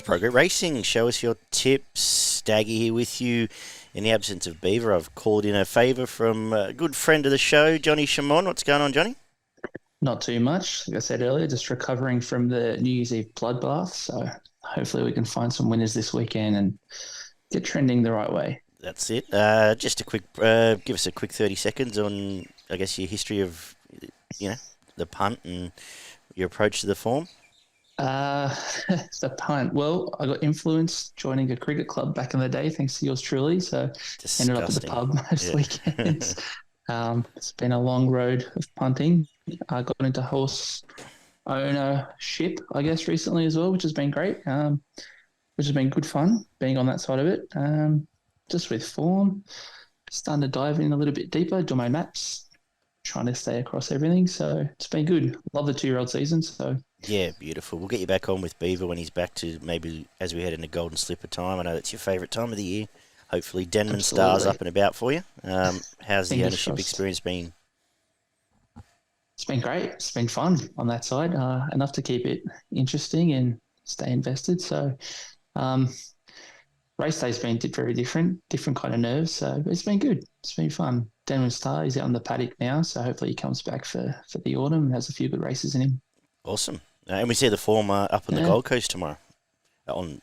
Progress Racing. Show us your tips. Daggy here with you. In the absence of Beaver, I've called in a favour from a good friend of the show, Johnny Shamon. What's going on, Johnny? Not too much. Like I said earlier, just recovering from the New Year's Eve bloodbath. So hopefully we can find some winners this weekend and get trending the right way. That's it. Just a quick, give us a quick 30 seconds on, I guess, your history of, the punt and your approach to the form. The punt. Well, I got influenced joining a cricket club back in the day, thanks to yours truly. So ended up at the pub most weekends. It's been a long road of punting. I got into horse ownership, I guess, recently as well, which has been great. Which has been good fun being on that side of it. Just with form, starting to dive in a little bit deeper, do my maps, trying to stay across everything. So it's been good. Love the 2-year-old season. So yeah, beautiful. We'll get you back on with Beaver when he's back to maybe as we head into Golden Slipper time. I know that's your favourite time of the year. Hopefully Denman stars up and about for you. How's the ownership experience been? It's been great. It's been fun on that side. Enough to keep it interesting and stay invested. So race day's been very different kind of nerves. So it's been good. It's been fun. Denman Star, he's out on the paddock now. So hopefully he comes back for the autumn and has a few good races in him. Awesome. And we see the form up on the Gold Coast tomorrow. On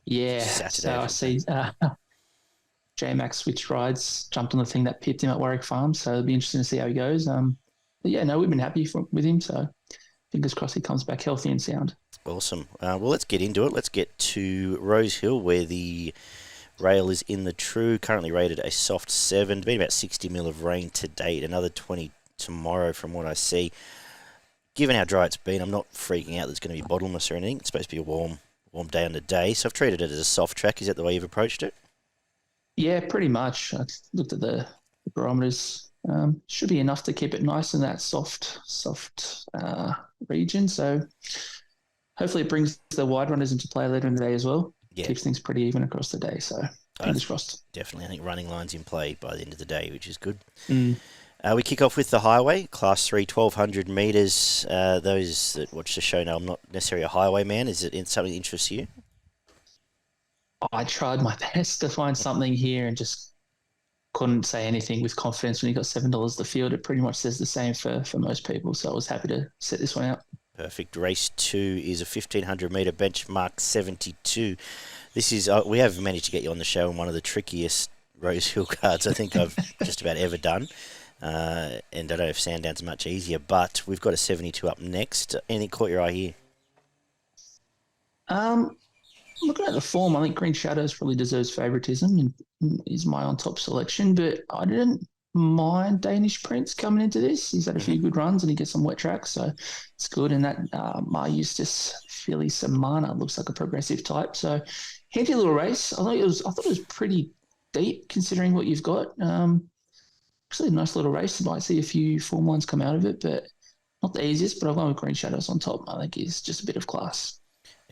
Saturday. So I see J-Max switch rides, jumped on the thing that pipped him at Warwick Farm. So it'll be interesting to see how he goes. But yeah, no, we've been happy with him. So fingers crossed he comes back healthy and sound. Awesome. Well, let's get into it. Let's get to Rosehill, where the rail is in the true. Currently rated a soft 7. Been about 60 mil of rain to date. Another 20 tomorrow from what I see. Given how dry it's been, I'm not freaking out there's going to be bottleness or anything. It's supposed to be a warm day on the day. So I've treated it as a soft track. Is that the way you've approached it? Yeah, pretty much. I looked at the barometers. Should be enough to keep it nice in that soft region. So hopefully it brings the wide runners into play later in the day as well. Yeah. Keeps things pretty even across the day. So fingers crossed. Definitely. I think running line's in play by the end of the day, which is good. We kick off with the highway, Class 3, 1,200 metres. Those that watch the show know I'm not necessarily a highway man. Is it something that interests you? I tried my best to find something here and just couldn't say anything with confidence when you got $7 the field. It pretty much says the same for most people, so I was happy to set this one out. Perfect. Race 2 is a 1,500 metre benchmark 72. This is we have managed to get you on the show in one of the trickiest Rosehill cards I think I've just about ever done. And I don't know if Sandown's much easier, but we've got a 72 up next. Anything caught your eye here? Looking at the form, I think Green Shadows probably deserves favouritism and is my on-top selection, but I didn't mind Danish Prince coming into this. He's had a few good runs and he gets some wet tracks, so it's good. And that Mar Eustace Philly Samana looks like a progressive type. So handy little race. I thought it was pretty deep considering what you've got. Actually a nice little race. You might see a few form lines come out of it, but not the easiest, but I've gone with Green Shadows on top. I think he's just a bit of class.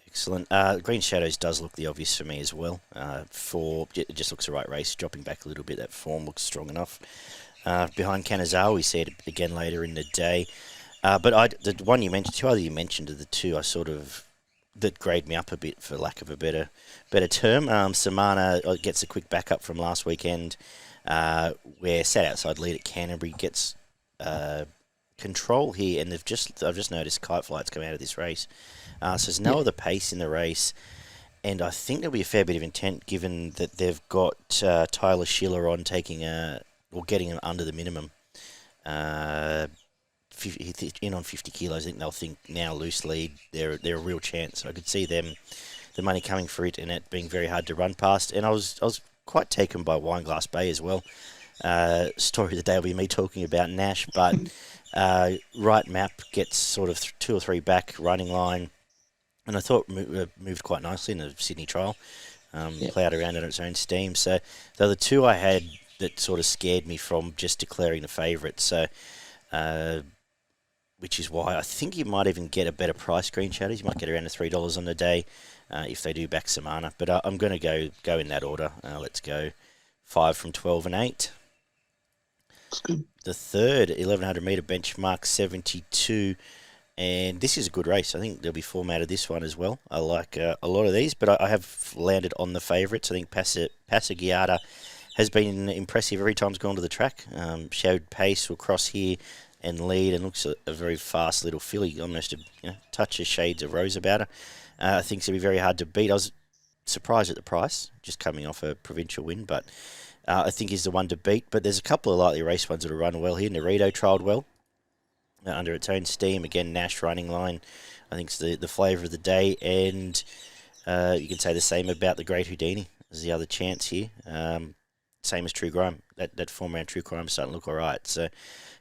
Excellent. Green Shadows does look the obvious for me as well. It just looks the right race, dropping back a little bit. That form looks strong enough. Behind Kanazawa, we see it again later in the day. But the one you mentioned, two other you mentioned are the two that grade me up a bit, for lack of a better term. Samana gets a quick backup from last weekend, where sat outside lead at Canterbury gets control here, and I've just noticed kite flights come out of this race. So there's no other pace in the race, and I think there'll be a fair bit of intent given that they've got Tyler Schiller on getting him under the minimum. In on 50 kilos, I think they'll think now loose lead. They're a real chance. I could see the money coming for it, and it being very hard to run past. And I was quite taken by Wineglass Bay as well. Story of the day will be me talking about Nash, but right map gets sort of 2 or 3 back running line. And I thought moved quite nicely in the Sydney trial, ploughed around on its own steam. So they're the two I had that sort of scared me from just declaring the favourite. So, which is why I think you might even get a better price, Green Shadows. You might get around to $3 on the day if they do back Samana. But I'm going to go in that order. Let's go 5 from 12 and 8. That's good. The third 1,100 metre benchmark 72. And this is a good race. I think there'll be form out of this one as well. I like a lot of these, but I have landed on the favourites. I think Passagiata has been impressive every time it's gone to the track. Showed pace, will cross here and lead, and looks a very fast little filly, almost a touch of shades of Rose about her. I think it's going to be very hard to beat. I was surprised at the price, just coming off a provincial win, but I think he's the one to beat. But there's a couple of lightly raced ones that have run well here. Nerito trialled well under its own steam. Again, Nash running line, I think it's the flavour of the day. And you can say the same about the Great Houdini as the other chance here. Same as True Crime. That form around True Crime is starting to look all right. So a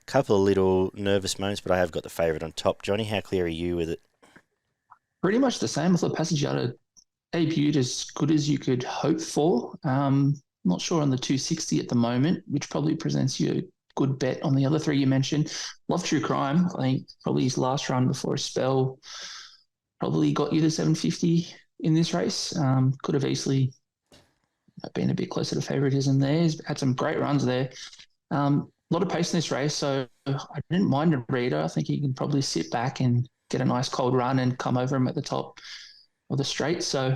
couple of little nervous moments, but I have got the favourite on top. Johnny, how clear are you with it? Pretty much the same. I thought Passagiata debuted as good as you could hope for. Not sure on the 260 at the moment, which probably presents you a good bet on the other three you mentioned. Love True Crime. I think probably his last run before a spell probably got you to 750 in this race. Could have easily been a bit closer to favouritism there. He's had some great runs there. A lot of pace in this race, so I didn't mind a reader. I think he can probably sit back and get a nice cold run and come over him at the top of the straight. So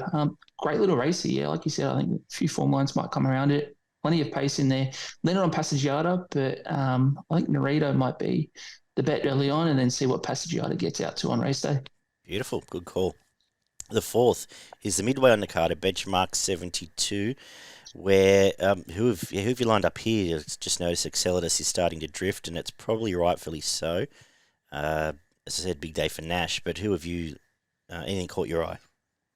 great little race here. Yeah, like you said, I think a few form lines might come around it. Plenty of pace in there. Landed on Passagiata, but I think Nerito might be the bet early on, and then see what Passagiata gets out to on race day. Beautiful. Good call. The fourth is the midway on the card at benchmark 72, where who have you lined up here? Just noticed Excellidus is starting to drift, and it's probably rightfully so. As I said, big day for Nash, but who have you, anything caught your eye?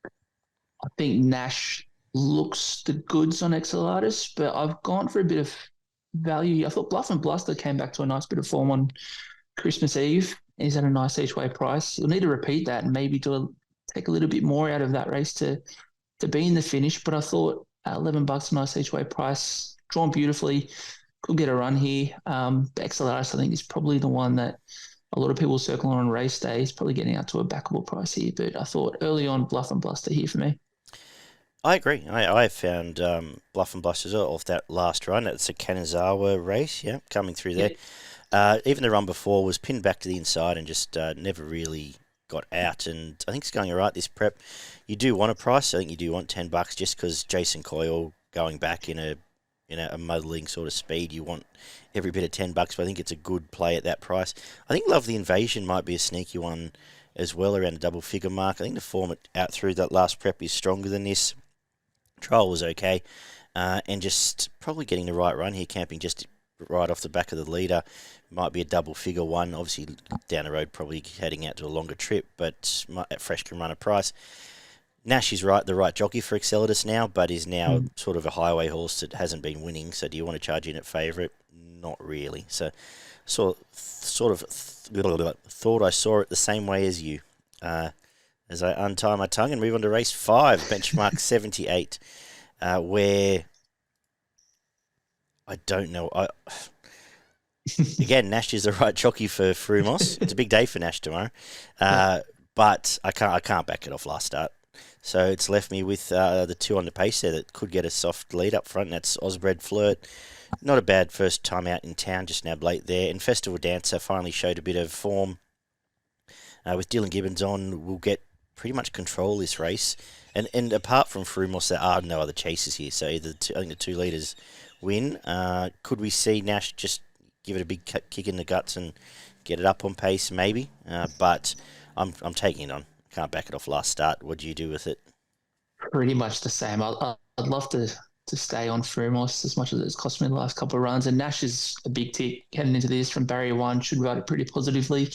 I think Nash looks the goods on Excellidus, but I've gone for a bit of value. I thought Bluff and Bluster came back to a nice bit of form on Christmas Eve. He's at a nice each way price. You'll need to repeat that and maybe take a little bit more out of that race to be in the finish. But I thought $11 a nice each way price, drawn beautifully, could get a run here. Excellidus, I think, is probably the one that a lot of people circle on race day. He's probably getting out to a backable price here. But I thought early on, Bluff and Bluster here for me. I agree. I found Bluff and Bluster's off that last run. It's a Kanazawa race, coming through there. Yeah. Even the run before was pinned back to the inside and just never really got out. And I think it's going all right, this prep. You do want a price. I think you do want $10 just because Jason Coyle going back in a muddling sort of speed. You want every bit of $10, but I think it's a good play at that price. I think Love the Invasion might be a sneaky one as well, around the double figure mark. I think the form out through that last prep is stronger than this. Trial was okay, and just probably getting the right run here, camping just right off the back of the leader. Might be a double figure one, obviously down the road, probably heading out to a longer trip, but at fresh can run a price. Nash is the right jockey for Excellidus now, but is now sort of a highway horse that hasn't been winning, so do you want to charge in at favourite? Not really. So thought I saw it the same way as you. As I untie my tongue and move on to race 5, benchmark 78, where I don't know. Again, Nash is the right jockey for Frumos. It's a big day for Nash tomorrow, but I can't back it off last start. So it's left me with the two on the pace there that could get a soft lead up front, and that's Osbred Flirt. Not a bad first time out in town, just nabbed late there. And Festival Dancer finally showed a bit of form. With Dylan Gibbons on, we'll get pretty much control this race. And apart from Frumos, there are no other chases here. So I think the 2 leaders win. Could we see Nash just give it a big kick in the guts and get it up on pace? Maybe. But I'm taking it on. Can't back it off last start. What do you do with it? Pretty much the same. I'd love to stay on Frumos as much as it's cost me the last couple of runs. And Nash is a big tick heading into this from barrier 1. Should ride it pretty positively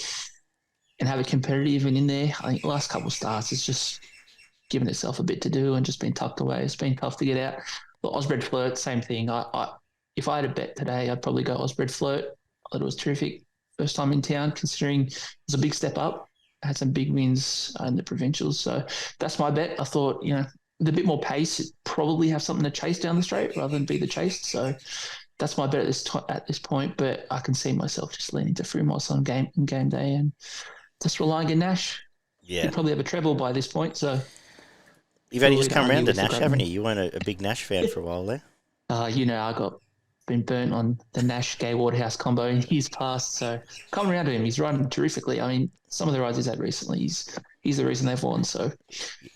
and have it competitive and in there. I think the last couple of starts it's just given itself a bit to do and just been tucked away. It's been tough to get out. But Osbred Flirt, same thing. If I had a bet today, I'd probably go Osbred Flirt. I thought it was terrific. First time in town, considering it was a big step up. Had some big wins in the provincials. So that's my bet. I thought, with a bit more pace, it'd probably have something to chase down the straight rather than be the chased. So that's my bet at this point. But I can see myself just leaning to Frumos on game day and just relying on Nash. Yeah. He'd probably have a treble by this point. So you've only just come around to Nash, haven't you? You weren't a big Nash fan for a while there. I got been burnt on the Nash Gay Waterhouse combo in years past. So coming around to him, he's run terrifically. I mean, some of the rides he's had recently, he's the reason they've won. So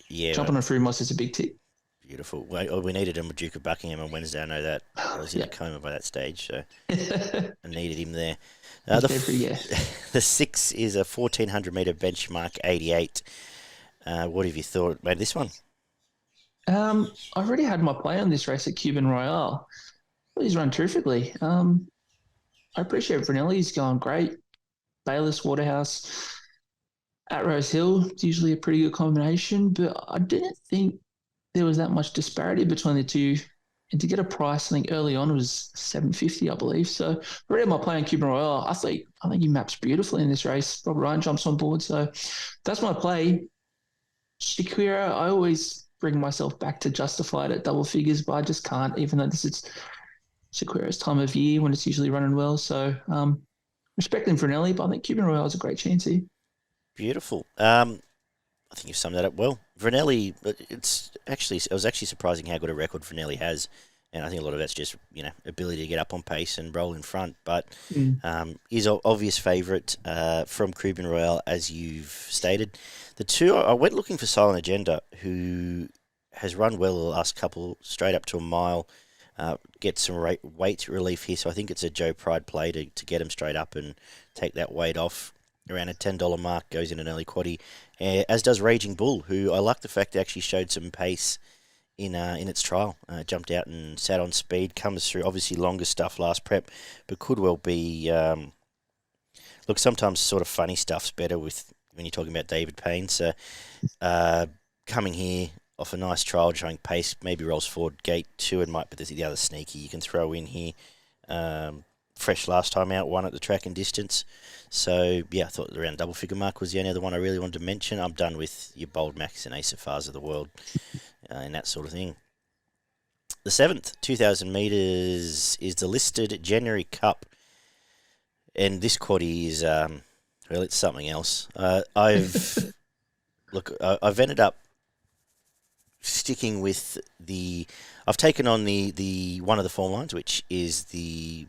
jumping on Frumos is a big tick. Beautiful. We needed him with Duke of Buckingham on Wednesday. I know that. I was in a coma by that stage, so I needed him there. The 6 is a 1,400-metre benchmark 88. What have you thought about this one? I already had my play on this race at Cuban Royale. Well, he's run terrifically. I appreciate Brunelli. He's going great. Bayless, Waterhouse at Rosehill. It's usually a pretty good combination, but I didn't think there was that much disparity between the two. And to get a price, I think early on it was $750, I believe. So already my play on Cuban Royale. I think he maps beautifully in this race. Rob Ryan jumps on board. So that's my play. Shakira, I always bring myself back to Justified at double figures, but I just can't, even though this is Shakira's time of year when it's usually running well. So respecting Brunelli, but I think Cuban Royale is a great chance here. Beautiful. I think you've summed that up well. Vernelli, it was actually surprising how good a record Vernelli has, and I think a lot of that's just ability to get up on pace and roll in front. But he's an obvious favourite from Cuban Royale, as you've stated. The two, I went looking for Silent Agenda, who has run well the last couple, straight up to a mile, get some weight relief here. So I think it's a Joe Pride play to get him straight up and take that weight off. Around a $10 mark, goes in an early quaddie, as does Raging Bull, who I like the fact it actually showed some pace in its trial. Jumped out and sat on speed, comes through, obviously longer stuff last prep, but could well be... look, sometimes sort of funny stuff's better when you're talking about David Payne. So coming here off a nice trial, showing pace, maybe rolls forward gate 2 and might be the other sneaky you can throw in here. Fresh last time out, won at the track and distance. So, I thought around double figure mark was the only other one I really wanted to mention. I'm done with your Bold Max and Asafars of the world and that sort of thing. The 7th, 2,000 metres, is the listed January Cup. And this quaddie is, it's something else. I've ended up sticking with I've taken on the one of the form lines, which is the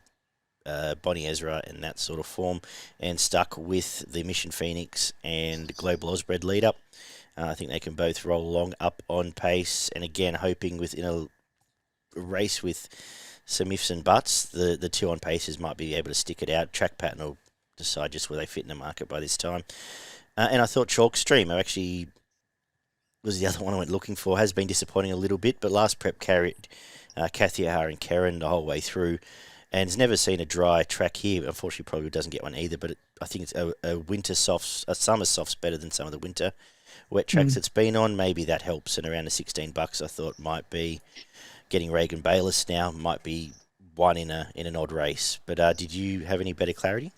Bonnie Ezra and that sort of form, and stuck with the Mission Phoenix and Global Osbred lead up. I think they can both roll along up on pace, and again hoping within a race with some ifs and buts, the two on paces might be able to stick it out. Track pattern will decide just where they fit in the market by this time. And I thought Chalk Stream actually was the other one I went looking for. Has been disappointing a little bit, but last prep carried Kathy Ahar and Karen the whole way through. And has never seen a dry track here. Unfortunately, probably doesn't get one either. But I think it's a summer soft's better than some of the winter wet tracks it's been on. Maybe that helps. And around the $16, I thought might be getting Reagan Bayless now. Might be one in an odd race. But did you have any better clarity?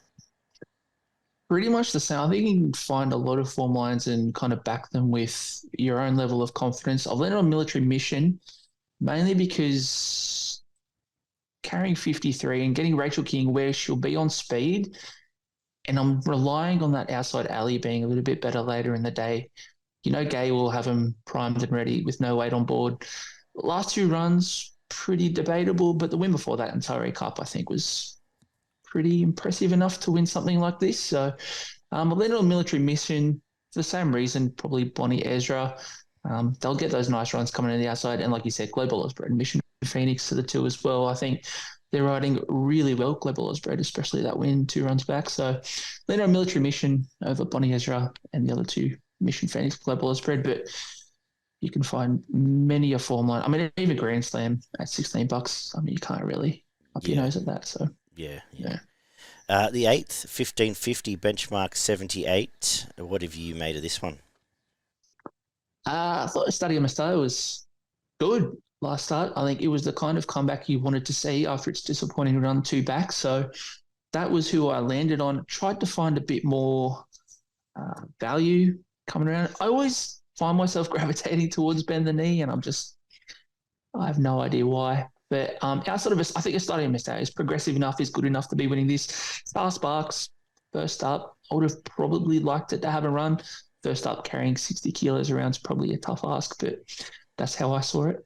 Pretty much the same. I think you can find a lot of form lines and kind of back them with your own level of confidence. I've landed on Military Mission mainly because carrying 53 and getting Rachel King where she'll be on speed, and I'm relying on that outside alley being a little bit better later in the day. Gay will have him primed and ready with no weight on board. Last two runs, pretty debatable, but the win before that in Tyree Cup, I think, was pretty impressive enough to win something like this. So I landed on Military Mission for the same reason, probably Bonnie Ezra. They'll get those nice runs coming in the outside. And like you said, Global Osbred Mission Phoenix to the 2 as well. I think they're riding really well, Global Osbred, especially that win 2 runs back. So landed on Military Mission over Bonnie Ezra and the other 2, Mission Phoenix, Global Osbred. But you can find many a form line. I mean, even Grand Slam at $16. I mean, you can't really up your nose at that. So yeah. The 8th, 1550 benchmark 78. What have you made of this one? I thought Stadio Mestalla was good last start. I think it was the kind of comeback you wanted to see after its disappointing run 2 back. So that was who I landed on. Tried to find a bit more value coming around. I always find myself gravitating towards Bend the Knee, and I have no idea why. But outside of I think Stadio Mestalla is progressive enough, is good enough to be winning this. Star Sparks, first up, I would have probably liked it to have a run. First up, carrying 60 kilos around is probably a tough ask, but that's how I saw it.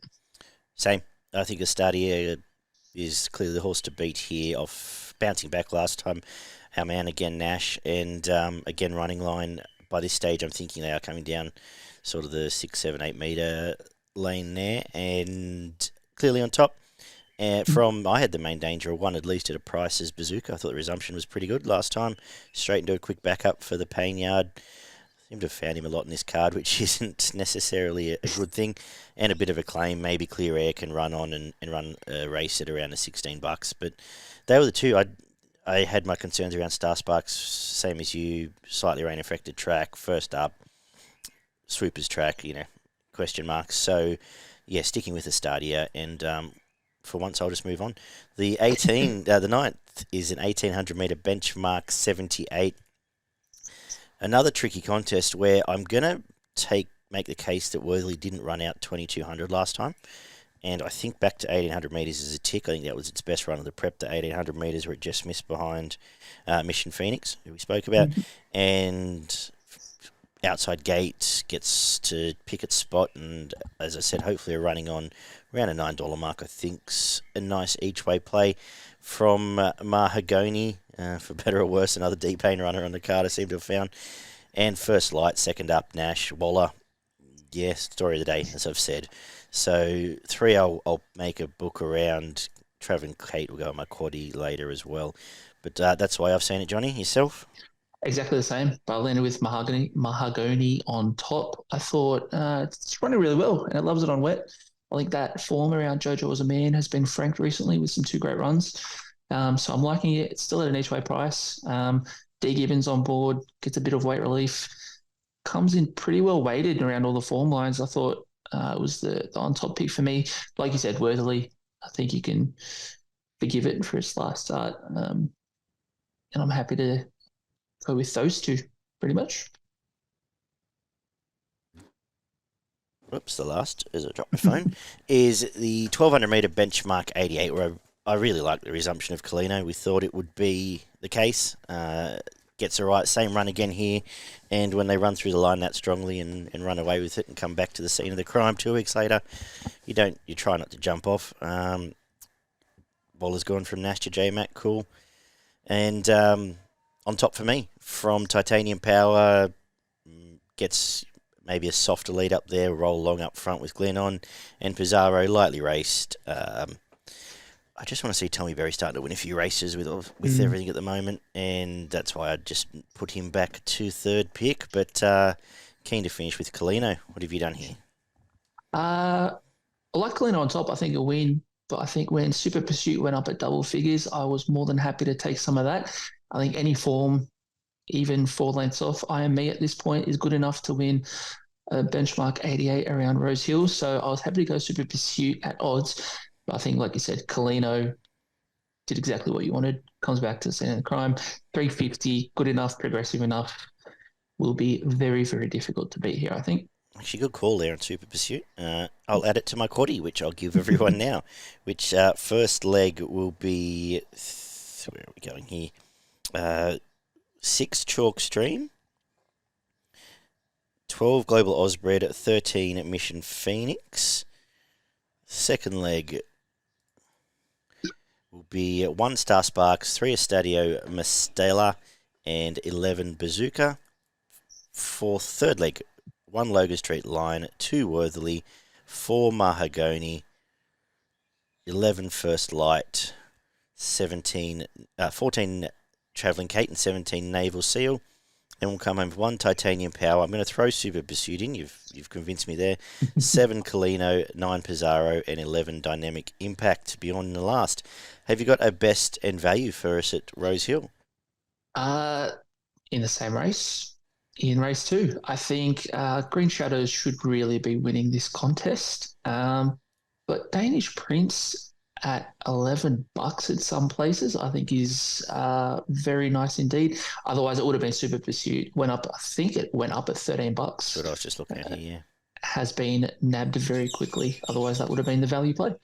Same. I think Estadio is clearly the horse to beat here, off bouncing back last time. Our man again, Nash, and again running line. By this stage, I'm thinking they are coming down sort of the 6, 7, 8 metre lane there, and clearly on top. I had the main danger of one at least at a price as Bazooka. I thought the resumption was pretty good last time. Straight into a quick backup for the Payne Yard. Seem to have found him a lot in this card, which isn't necessarily a good thing. And a bit of a claim. Maybe Clear Air can run on and run a race at around the $16. But they were the two. I had my concerns around Star Sparks, same as you. Slightly rain affected track. First up, Swoopers track. Question marks. So yeah, sticking with the Stadia and. For once, I'll just move on. The 9th is an 1,800 metre benchmark 78. Another tricky contest where I'm going to make the case that Worthily didn't run out 2,200 last time. And I think back to 1,800 metres is a tick. I think that was its best run of the prep, the 1,800 metres where it just missed behind Mission Phoenix, who we spoke about. And outside gate gets to pick its spot. And as I said, hopefully running on around a $9 mark, I think's a nice each-way play from Mahagoni, for better or worse, another D-Pain runner on the card I seem to have found. And First Light, second up, Nash, Waller. Yeah, story of the day, as I've said. So 3, I'll make a book around. Travelling Kate will go on my quaddie later as well. But that's why I've seen it, Johnny. Yourself? Exactly the same. Barlina with Mahagoni on top. I thought it's running really well, and it loves it on wet. I think that form around Jojo as a man has been franked recently with some 2 great runs. So I'm liking it. It's still at an each-way price. D. Gibbons on board, gets a bit of weight relief. Comes in pretty well weighted around all the form lines. I thought it was the on-top pick for me. Like you said, Worthily, I think you can forgive it for its last start. And I'm happy to go with those 2, pretty much. Whoops, the last, as I dropped my phone, is the 1,200 metre benchmark 88, where I really like the resumption of Kalino. We thought it would be the case. Gets a right, same run again here, and when they run through the line that strongly and run away with it and come back to the scene of the crime 2 weeks later, you try not to jump off. Waller's gone from Nash to J-Mac, cool. And on top for me, from Titanium Power, gets maybe a softer lead up there, roll along up front with Glenn on, and Pizarro lightly raced. I just want to see Tommy Berry starting to win a few races with everything at the moment, and that's why I just put him back to 3rd pick, but keen to finish with Kalino. What have you done here? I like Kalino on top. I think a win, but I think when Super Pursuit went up at double figures, I was more than happy to take some of that. I think any form, even 4 lengths off IME at this point, is good enough to win a benchmark 88 around Rosehill. So I was happy to go Super Pursuit at odds. But I think, like you said, Kalino did exactly what you wanted. Comes back to the scene of the crime. 350, good enough, progressive enough. Will be very, very difficult to beat here, I think. Actually, good call there on Super Pursuit. I'll add it to my quaddie, which I'll give everyone now. Which first leg will be... where are we going here? 6 Chalk Stream. 12 Global Osbred. 13 Mission Phoenix. Second leg will be 1 Star Sparks, 3 Estadio Mistela, and 11 Bazooka. For third leg, 1 Logan Street Line, 2 Worthily, 4 Mahagoni, 11 First Light, 14 Travelling Kate, and 17 Naval Seal. And we'll come home with 1 Titanium Power. I'm going to throw Super Pursuit in. You've convinced me there. 7 Kalino, 9 Pizarro, and 11 Dynamic Impact beyond the last. Have you got a best and value for us at Rosehill? In the same race, in race 2, I think Green Shadows should really be winning this contest. But Danish Prince at $11 in some places, I think is very nice indeed. Otherwise, it would have been Super Pursuit. I think it went up at $13. That's what I was just looking at here, yeah. Has been nabbed very quickly. Otherwise, that would have been the value play.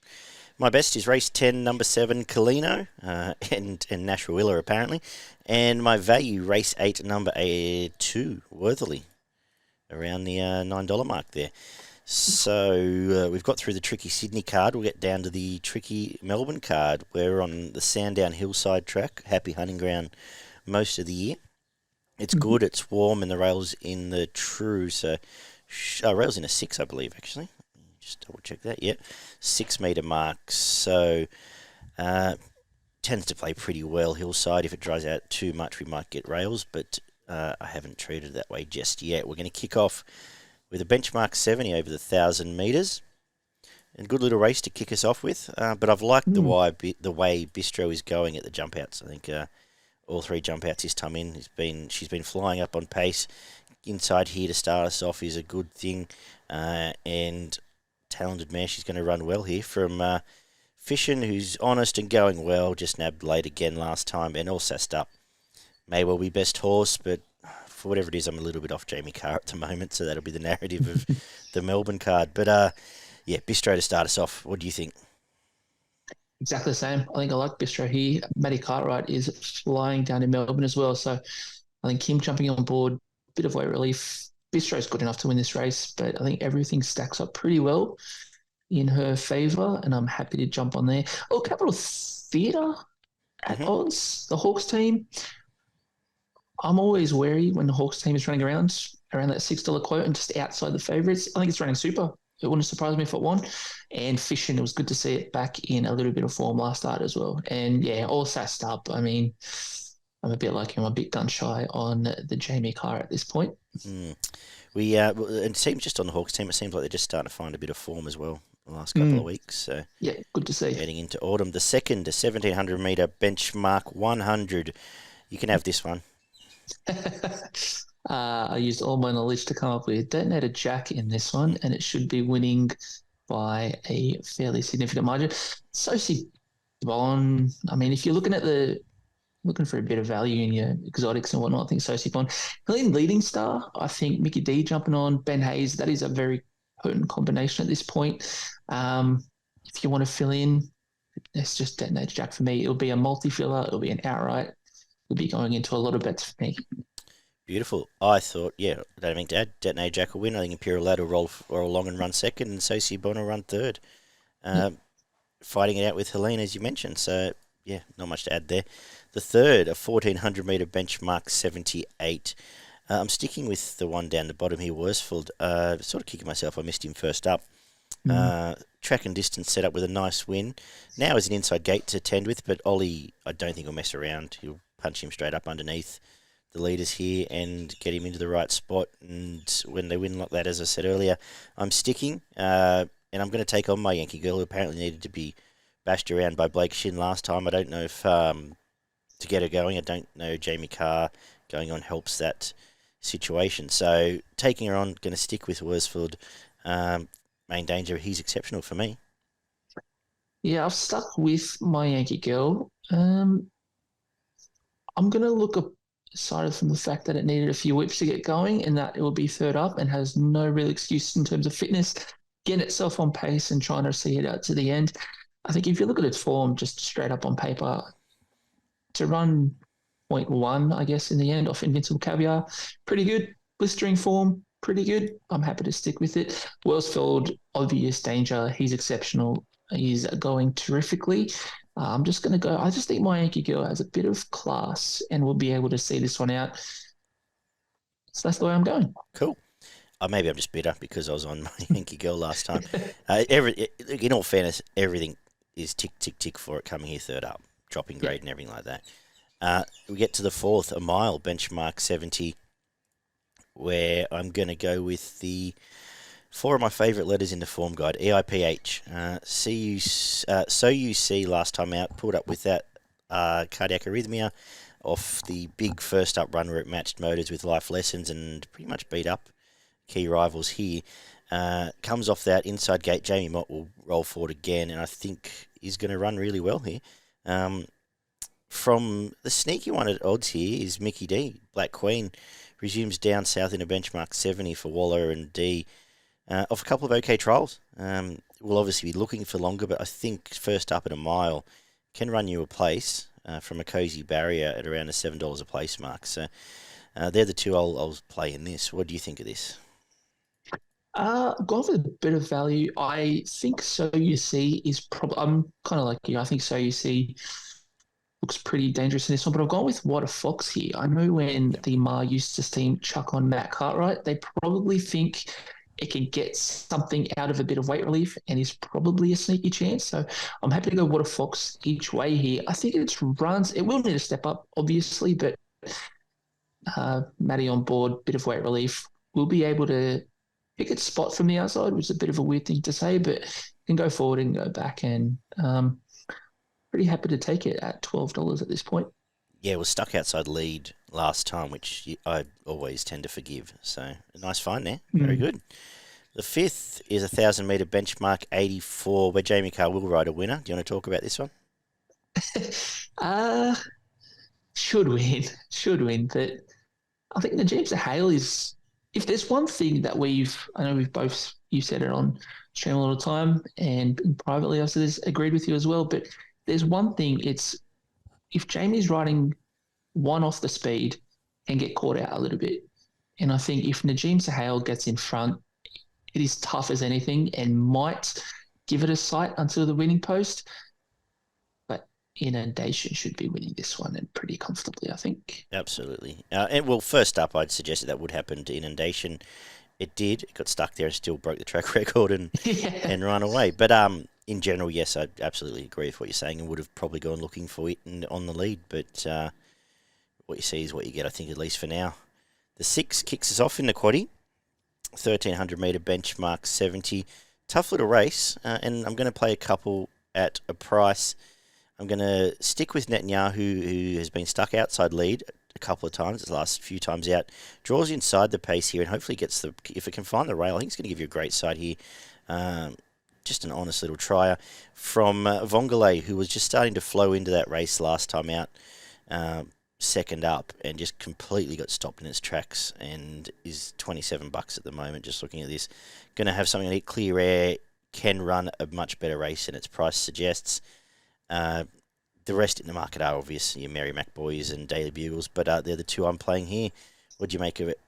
My best is race 10, number 7, Kalino, and Nashua Willer, apparently. And my value, race 8, number 2, Worthily, around the $9 mark there. So we've got through the tricky Sydney card. We'll get down to the tricky Melbourne card. We're on the Sandown Hillside track, happy hunting ground most of the year. It's good, it's warm, and the rail's in the true, so rail's in a 6, I believe, actually. Just double check that. Yep, 6 metre mark. So tends to play pretty well Hillside. If it dries out too much, we might get rails, but I haven't treated it that way just yet. We're going to kick off with a benchmark 70 over the 1,000 metres. A good little race to kick us off with, but I've liked the way Bistro is going at the jump outs. I think all 3 jump outs this time in, she's been flying up on pace. Inside here to start us off is a good thing, and talented mare. She's going to run well here from Fishin, who's honest and going well. Just nabbed late again last time, and all sassed up. May well be best horse, but for whatever it is, I'm a little bit off Jamie Carr at the moment, so that'll be the narrative of the Melbourne card. But yeah, Bistro to start us off. What do you think? Exactly the same. I think I like Bistro here. Matty Cartwright is flying down in Melbourne as well, so I think him jumping on board, bit of weight relief. Bistro's good enough to win this race, but I think everything stacks up pretty well in her favour, and I'm happy to jump on there. Oh, Capital Theatre at odds, the Hawks team. I'm always wary when the Hawks team is running around that $6 quote and just outside the favourites. I think it's running super. It wouldn't surprise me if it won. And Fishing, it was good to see it back in a little bit of form last start as well. And yeah, all sassed up. I mean, I'm a bit like him. I'm a bit gun shy on the Jamie Carr at this point. We it seems just on the Hawks team, it seems like they're just starting to find a bit of form as well the last couple of weeks. So yeah, good to see. Heading into autumn, the second, the 1,700 metre benchmark 100. You can have this one. I used all my knowledge to come up with Detonator Jack in this one, and it should be winning by a fairly significant margin. Sosie Bon, I mean, if you're looking for a bit of value in your exotics and whatnot, I think Sosie Bon. Helene Leading Star, I think Mickey D jumping on, Ben Hayes, that is a very potent combination at this point. If you want to fill in, it's just Detonator Jack for me. It'll be a multi-filler, it'll be an outright. It'll be going into a lot of bets for me. Beautiful. I thought, yeah, I don't mean to add, Detonator Jack will win. I think Imperial Lad will roll along and run second, and Sosie Bon will run third. Fighting it out with Helene, as you mentioned. So, yeah, not much to add there. The third, a 1,400 metre benchmark 78. I'm sticking with the one down the bottom here, Worsfold. Sort of kicking myself. I missed him first up. Track and distance set up with a nice win. Now is an inside gate to tend with, but Ollie, I don't think will mess around. He'll punch him straight up underneath the leaders here and get him into the right spot. And when they win like that, as I said earlier, I'm sticking. And I'm going to take on my Yankee Girl, who apparently needed to be bashed around by Blake Shin last time. I don't know if to get her going, I don't know Jamie Carr going on helps that situation. So taking her on, going to stick with Worsfold. Main Danger, he's exceptional for me. Yeah, I've stuck with my Yankee Girl. I'm going to look aside from the fact that it needed a few whips to get going and that it will be third up and has no real excuse in terms of fitness, getting itself on pace and trying to see it out to the end. I think if you look at its form just straight up on paper, to run 0.1, I guess, in the end off Invincible Caviar, pretty good. Blistering form, pretty good. I'm happy to stick with it. Worsfold, obvious danger. He's exceptional. He's going terrifically. I'm just going to go. I just think my Yankee Girl has a bit of class and will be able to see this one out. So that's the way I'm going. Cool. Maybe I'm just bitter because I was on my Yankee Girl last time. In all fairness, everything is tick, tick, tick for it coming here third up, dropping grade and everything like that. We get to the fourth, a mile, benchmark 70, where I'm going to go with the four of my favourite letters in the form guide, EIPH. So you see last time out, pulled up with that cardiac arrhythmia off the big first up run where it matched motors with life lessons and pretty much beat up key rivals here. Comes off that inside gate, Jamie Mott will roll forward again, and I think he's going to run really well here. From the sneaky one at odds here is Mickey D. Black Queen resumes down south in a benchmark 70 for Waller and D. Off a couple of okay trials. We'll obviously be looking for longer, but I think first up at a mile can run you a place from a cozy barrier at around the $7 a place mark. So they're the two I'll play in this. What do you think of this? Gone with a bit of value. I think So You See is probably. I'm kind of like you. I think So You See looks pretty dangerous in this one, but I've gone with What a Fox here. I know when Yep. the Mar Eustace team chuck on Matt Cartwright, they probably think it can get something out of a bit of weight relief and is probably a sneaky chance. So I'm happy to go What a Fox each way here. I think it's runs. It will need a step up, obviously, but Matty on board, bit of weight relief. We'll be able to pick its spot from the outside, which is a bit of a weird thing to say, but can go forward and go back. And pretty happy to take it at $12 at this point. Yeah, it was stuck outside lead last time, which I always tend to forgive. So a nice find there. Very good. The fifth is 1,000-metre benchmark 84, where Jamie Carr will ride a winner. Do you want to talk about this one? Should win. But I think the James Hale is, if there's one thing that I know you said it on stream a lot of time and privately I've said this, agreed with you as well, but there's one thing, it's if Jamie's riding one off the speed and get caught out a little bit. And I think if Najim Sahel gets in front, it is tough as anything and might give it a sight until the winning post. But Inundation should be winning this one and pretty comfortably, I think. Absolutely. And well, first up, I'd suggest that would happen to Inundation. It did. It got stuck there and still broke the track record and and ran away. But in general, yes, I absolutely agree with what you're saying and would have probably gone looking for it on the lead. But what you see is what you get, I think, at least for now. The 6 kicks us off in the quaddie. 1,300 metre benchmark 70. Tough little race, and I'm going to play a couple at a price. I'm going to stick with Netanyahu, who has been stuck outside lead a couple of times, the last few times out. Draws inside the pace here and hopefully gets if it can find the rail, I think it's going to give you a great side here. Just an honest little trier from Vongole, who was just starting to flow into that race last time out. Second up and just completely got stopped in its tracks and is $27 at the moment. Just looking at this, going to have something that clear air, can run a much better race than its price suggests. The rest in the market are obvious, your Mary Mac Boys and Daily Bugles, but they're the two I'm playing here. What do you make of it?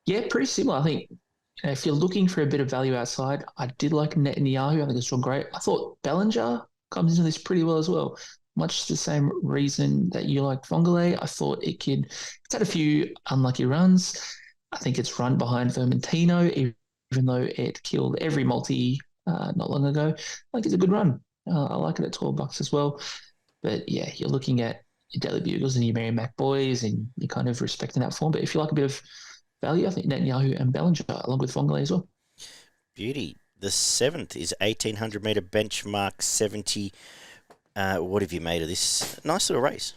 Yeah, pretty similar. I think if you're looking for a bit of value outside, I did like Netanyahu. I think it's real great. I thought Bellinger comes into this pretty well as well. Much the same reason that you liked Vongole. I thought it's had a few unlucky runs. I think it's run behind Vermentino, even though it killed every multi not long ago. I think it's a good run. I like it at $12 as well. But yeah, you're looking at your Daily Bugles and your Mary Mac Boys and you're kind of respecting that form. But if you like a bit of value, I think Netanyahu and Bellinger, along with Vongole as well. Beauty. The 7th is 1,800 metre benchmark 70. What have you made of this nice little race?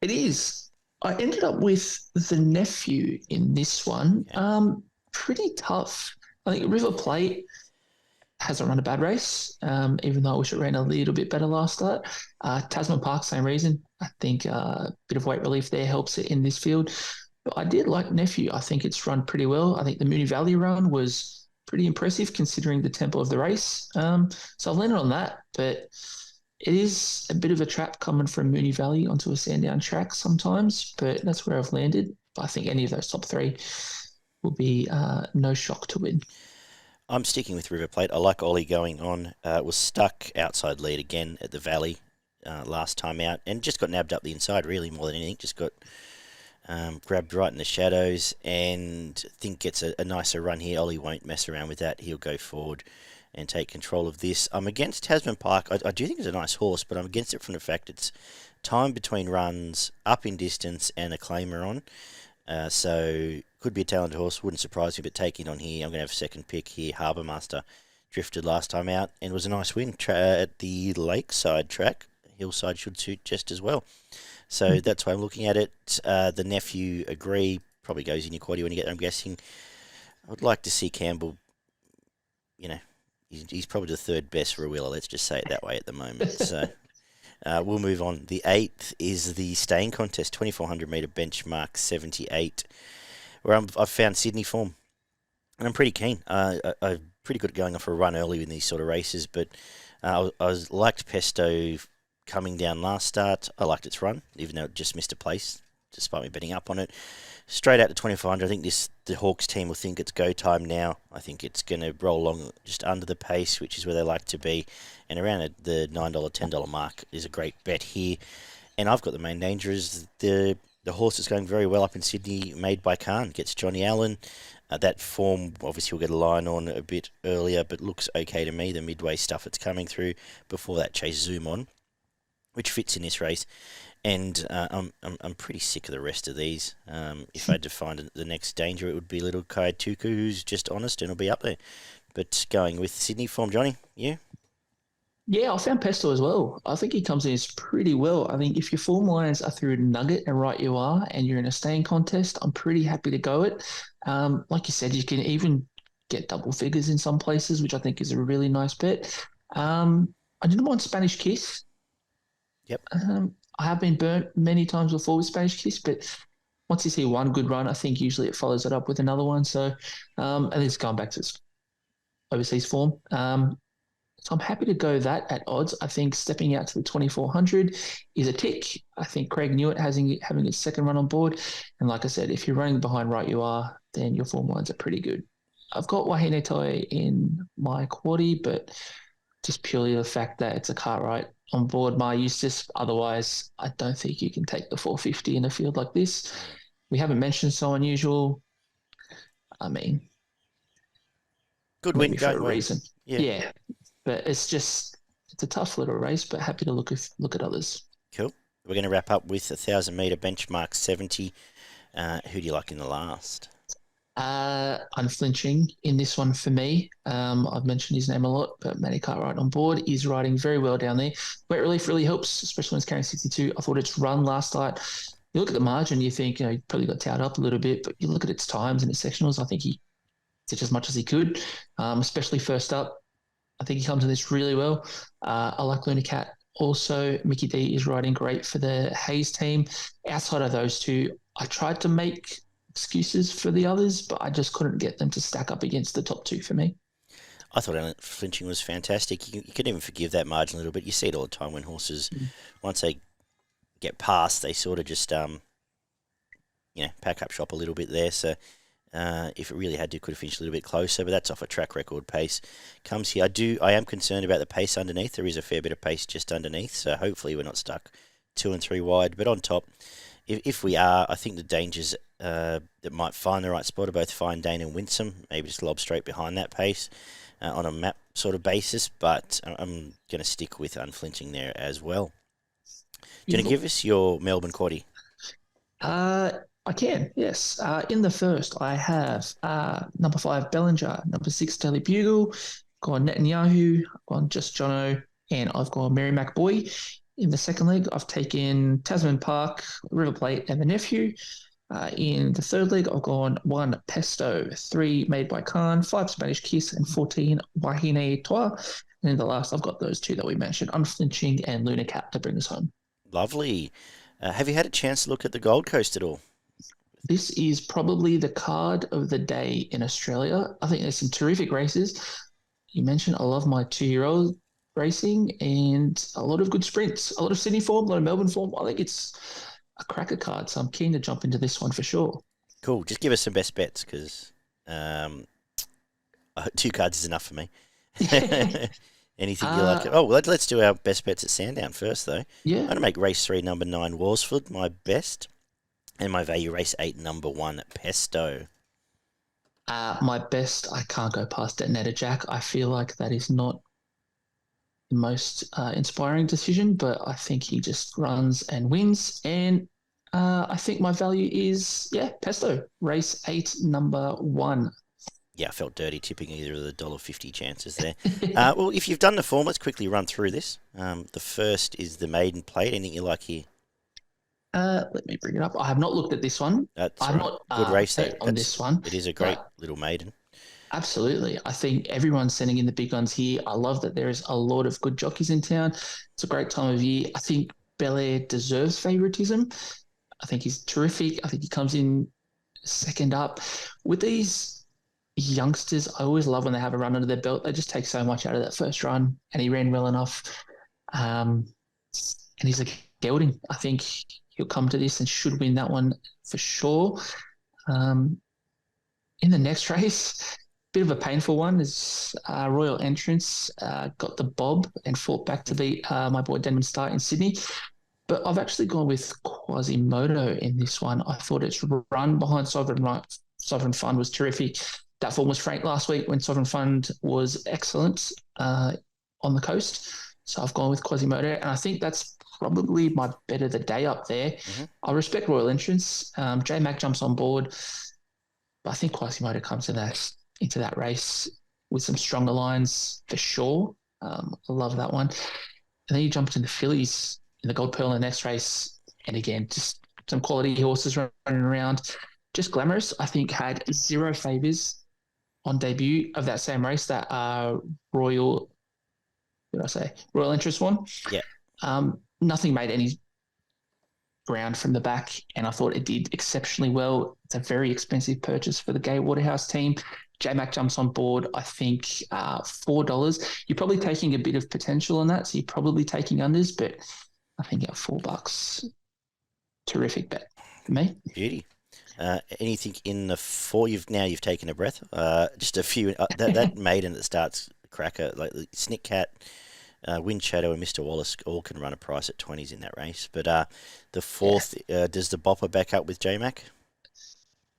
It is. I ended up with the nephew in this one. Yeah. Pretty tough. I think River Plate hasn't run a bad race, even though I wish it ran a little bit better last start. Tasman Park, same reason. I think a bit of weight relief there helps it in this field. But I did like Nephew. I think it's run pretty well. I think the Moonee Valley run was pretty impressive considering the tempo of the race. So I've landed on that, but it is a bit of a trap coming from Moonee Valley onto a Sandown track sometimes, but that's where I've landed. I think any of those top 3 will be no shock to win. I'm sticking with River Plate. I like Ollie going on. Was stuck outside lead again at the Valley last time out and just got nabbed up the inside really more than anything. Just got grabbed right in the shadows and think gets a nicer run here. Ollie won't mess around with that. He'll go forward and take control of this. I'm against Tasman Park. I do think it's a nice horse, but I'm against it from the fact it's time between runs, up in distance, and a claimer on. So could be a talented horse. Wouldn't surprise me, but taking on here, I'm going to have a second pick here. Harbour Master drifted last time out and was a nice win at the Lakeside track. Hillside should suit just as well. So that's why I'm looking at it. The nephew, agree, probably goes in your quaddie when you get there, I'm guessing. I would like to see Campbell, he's probably the third best for a wheeler, let's just say it that way at the moment. So we'll move on. The 8th is the staying contest, 2,400 metre benchmark 78, where I've found Sydney form. And I'm pretty keen. I'm pretty good at going off a run early in these sort of races, but I liked Pesto coming down last start. I liked its run, even though it just missed a place. despite me betting up on it. Straight out to 2,400. I think the Hawks team will think it's go time now. I think it's going to roll along just under the pace, which is where they like to be, and around the $9, $10 mark is a great bet here. And I've got the main danger is the horse that's going very well up in Sydney, Made by Khan, gets Johnny Allen. That form, obviously, we'll get a line on a bit earlier, but looks okay to me. The midway stuff that's coming through before that chase Zoom on, which fits in this race. And I'm pretty sick of the rest of these. If I had to find the next danger, it would be Little Kai Tuku, who's just honest and will be up there. But going with Sydney form, Johnny, you? Yeah, I found Pesto as well. I think he comes in pretty well. I think if your form lines are through Nugget and Right You Are, and you're in a staying contest, I'm pretty happy to go it. Like you said, you can even get double figures in some places, which I think is a really nice bet. I didn't mind Spanish Kiss. Yep. I have been burnt many times before with Spanish Kiss, but once you see one good run, I think usually it follows it up with another one. So, and it's going back to its overseas form. So I'm happy to go that at odds. I think stepping out to the 2,400 is a tick. I think Craig Newitt having his second run on board. And like I said, if you're running behind Right You Are, then your form lines are pretty good. I've got Wahine Toi in my quaddy, but just purely the fact that it's a Cartwright on board my Eustace. Otherwise, I don't think you can take the 450 in a field like this. We haven't mentioned So Unusual. I mean, good win, for a reason. Yeah. But it's a tough little race, but happy to look at others. Cool. We're going to wrap up with 1,000 metre benchmark 70. Who do you like in the last? Unflinching in this one for me. I've mentioned his name a lot, but Matty Cartwright on board is riding very well down there. Wet relief really helps, especially when it's carrying 62. I thought its run last night. You look at the margin, you think he probably got towed up a little bit, but you look at its times and its sectionals. I think he did as much as he could, especially first up. I think he comes in this really well. I like Luna Cat. Also, Mickey D is riding great for the Hayes team. Outside of those two, I tried to make excuses for the others, but I just couldn't get them to stack up against the top two for me. I thought Flinching was fantastic. You can even forgive that margin a little bit. You see it all the time when horses, once they get past, they sort of just pack up shop a little bit there. So if it really had to, could have finished a little bit closer, but that's off a track record pace. Comes here. I am concerned about the pace underneath. There is a fair bit of pace just underneath, so hopefully we're not stuck 2 and 3 wide. But on top, if we are, I think the dangers that might find the right spot are both Fine Dane and Winsome. Maybe just lob straight behind that pace on a map sort of basis, but I'm going to stick with Unflinching there as well. Do you want to give us your Melbourne quaddie? I can, yes. In the first, I have number 5, Bellinger, number 6, Daily Bugle, gone Netanyahu, I've gone Just Jono, and I've gone Mary McBoy. In the second leg, I've taken Tasman Park, River Plate, and the Nephew. In the third leg, I've gone 1, Pesto, 3, Made by Khan, 5, Spanish Kiss, and 14, Wahine Toi. And in the last, I've got those two that we mentioned, Unflinching and Luna Cat, to bring us home. Lovely. Have you had a chance to look at the Gold Coast at all? This is probably the card of the day in Australia. I think there's some terrific races. You mentioned I love my 2-year-old racing and a lot of good sprints, a lot of Sydney form, a lot of Melbourne form. I think it's a cracker card, so I'm keen to jump into this one for sure. Cool. Just give us some best bets because 2 cards is enough for me. Anything you like? Oh, let's do our best bets at Sandown first, though. Yeah. I'm going to make race 3, number 9, Worsfold, my best. And my value, race 8, number 1, Pesto. My best, I can't go past Detonator Jack. I feel like that is not the most inspiring decision, but I think he just runs and wins. And I think my value is, Pesto, race 8, number 1. Yeah, I felt dirty tipping either of the $1.50 chances there. Well, if you've done the form, let's quickly run through this. The first is the Maiden Plate. Anything you like here? Let me bring it up. I have not looked at this one. I'm not good race there on this one. It is a great little maiden. Absolutely. I think everyone's sending in the big guns here. I love that there is a lot of good jockeys in town. It's a great time of year. I think Belair deserves favouritism. I think he's terrific. I think he comes in second up. With these youngsters, I always love when they have a run under their belt. They just take so much out of that first run, and he ran well enough. And he's a gelding. I think he'll come to this and should win that one for sure. In the next race, bit of a painful one is Royal Entrance got the bob and fought back to beat my boy Denman Star in Sydney. But I've actually gone with Quasimodo in this one. I thought its run behind Sovereign Fund was terrific. That form was frank last week when Sovereign Fund was excellent on the coast. So I've gone with Quasimodo, and I think that's probably my bet of the day up there. I respect Royal Entrance. J-Mac jumps on board. But I think Quasimodo comes into that race with some stronger lines for sure. I love that one. And then you jump into the fillies in the Gold Pearl in the next race. And again, just some quality horses running around. Just Glamorous, I think, had 0 favours on debut of that same race that Royal Interest won. Yeah. Nothing made any ground from the back, and I thought it did exceptionally well. It's a very expensive purchase for the Gay Waterhouse team. J-Mac jumps on board, I think $4. You're probably taking a bit of potential on that, so you're probably taking unders, but I think at $4, terrific bet for me. Beauty. Anything in the 4? You've taken a breath. Just a few. That maiden that starts cracker, like Snick Cat, Wind Shadow and Mr. Wallace all can run a price at 20s in that race. But the 4th, does the Bopper back up with J-Mac?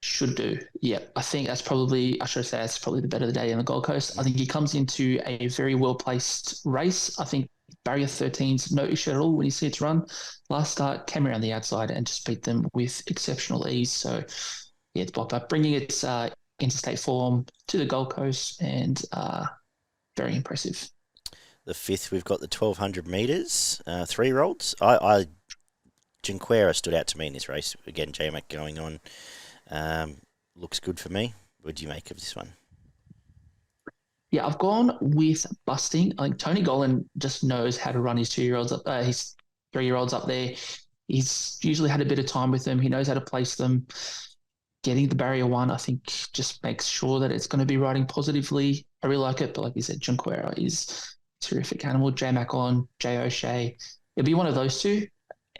Should do. Yeah, I think that's probably the bet of the day in the Gold Coast. I think he comes into a very well-placed race. I think Barrier 13's no issue at all when you see its run. Last start, came around the outside and just beat them with exceptional ease. So, yeah, the Bopper bringing its interstate form to the Gold Coast and very impressive. The 5th, we've got the 1,200 metres, 3-year-olds. Junquera stood out to me in this race. Again, J-Mac going on. Looks good for me. What do you make of this one? Yeah, I've gone with Busting. I think Tony Gollan just knows how to run his 3-year-olds up there. He's usually had a bit of time with them. He knows how to place them. Getting the barrier 1, I think, just makes sure that it's going to be riding positively. I really like it, but like you said, Junquera is terrific animal. J-Mac on, J O'Shea. It'll be one of those two.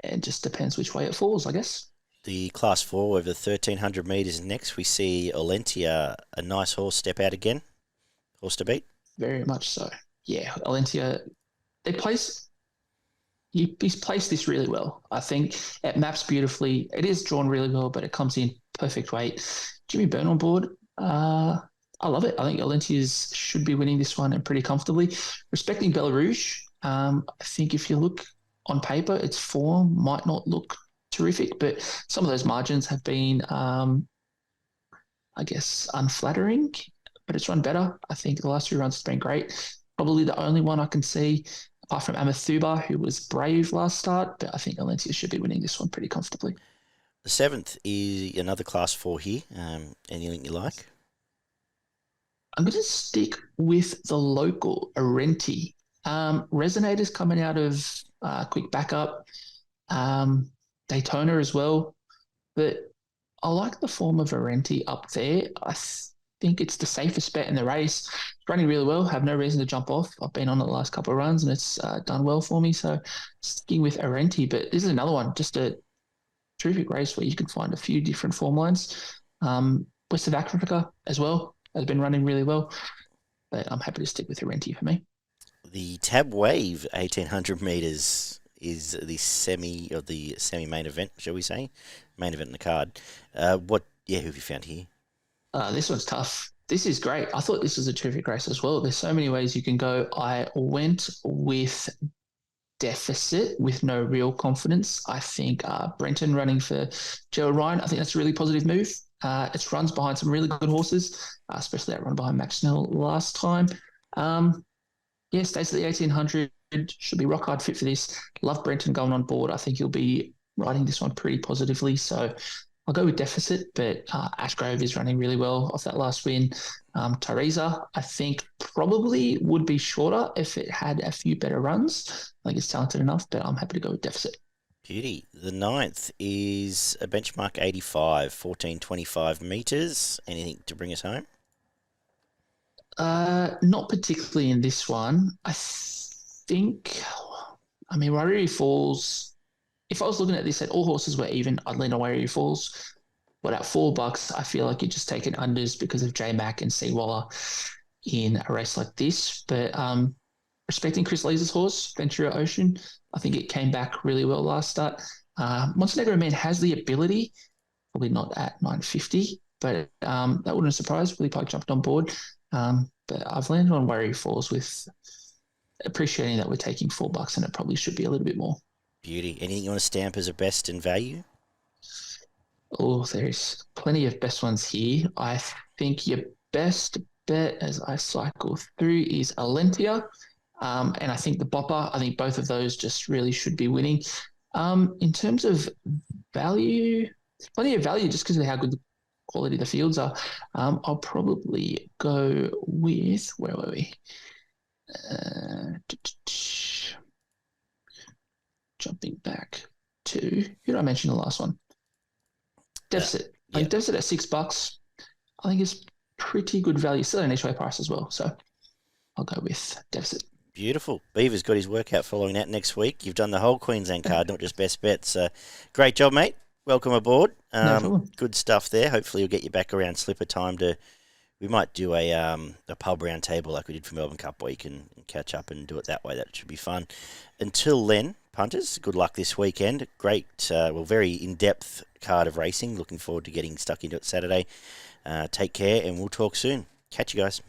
It just depends which way it falls, I guess. The Class 4 over the 1,300 metres next, we see Olentia, a nice horse, step out again. Horse to beat? Very much so. Yeah, Olentia, he's placed this really well. I think it maps beautifully. It is drawn really well, but it comes in perfect weight. Jimmy Byrne on board. I love it. I think Olentia's should be winning this one and pretty comfortably. Respecting Bella Rouge, I think if you look on paper, its form might not look terrific, but some of those margins have been, I guess, unflattering, but it's run better. I think the last 2 runs has been great. Probably the only one I can see, apart from Amathuba, who was brave last start, but I think Olentia should be winning this one pretty comfortably. The 7th is another Class 4 here. Anything you like? I'm going to stick with the local, Arenti. Resonator's coming out of quick backup. Daytona as well. But I like the form of Arenti up there. I think it's the safest bet in the race. It's running really well. Have no reason to jump off. I've been on it the last couple of runs and it's done well for me. So sticking with Arenti. But this is another one, just a terrific race where you can find a few different form lines. West of Africa as well has been running really well. But I'm happy to stick with Arenti for me. The Tab Wave 1,800 metres is the semi-main event, shall we say? Main event in the card. Who have you found here? This one's tough. This is great. I thought this was a terrific race as well. There's so many ways you can go. I went with Deficit with no real confidence. I think Brenton running for Gerald Ryan, I think that's a really positive move. It runs behind some really good horses, especially that run behind Max Snell last time. Stays at the 1,800. Should be rock hard fit for this. Love Brenton going on board. I think he'll be riding this one pretty positively. So I'll go with Deficit, but Ashgrove is running really well off that last win. Teresa, I think probably would be shorter if it had a few better runs. I think it's talented enough, but I'm happy to go with Deficit. Beauty. The 9th is a benchmark 85, 1,425 metres. Anything to bring us home? Not particularly in this one. I think, Wariri Falls if I was looking at this and all horses were even, I'd lean on Warrior Falls. But at $4, I feel like you're just taking unders because of J Mac and Seawaller in a race like this. But respecting Chris Lee's horse, Ventura Ocean, I think it came back really well last start. Montenegro Man has the ability, probably not at 950, but that wouldn't have surprised. Willie Pike jumped on board. But I've landed on Warrior Falls with appreciating that we're taking $4 and it probably should be a little bit more. Beauty. Anything you want to stamp as a best in value? Oh, there's plenty of best ones here. I think your best bet as I cycle through is Alentia. And I think the Bopper, I think both of those just really should be winning. In terms of value, plenty of value just because of how good the quality the fields are. I'll probably go with, where were we? Jumping back to, who did I mention the last one? Deficit. Yeah. Like Deficit at $6, I think is pretty good value. Still an each way price as well. So I'll go with Deficit. Beautiful. Beaver's got his workout following that next week. You've done the whole Queensland card, not just best bets. Great job, mate. Welcome aboard. No problem. Good stuff there. Hopefully, we'll get you back around slipper time to. We might do a pub round table like we did for Melbourne Cup where you can catch up and do it that way. That should be fun. Until then, punters, good luck this weekend. Great, very in-depth card of racing. Looking forward to getting stuck into it Saturday. Take care, and we'll talk soon. Catch you guys.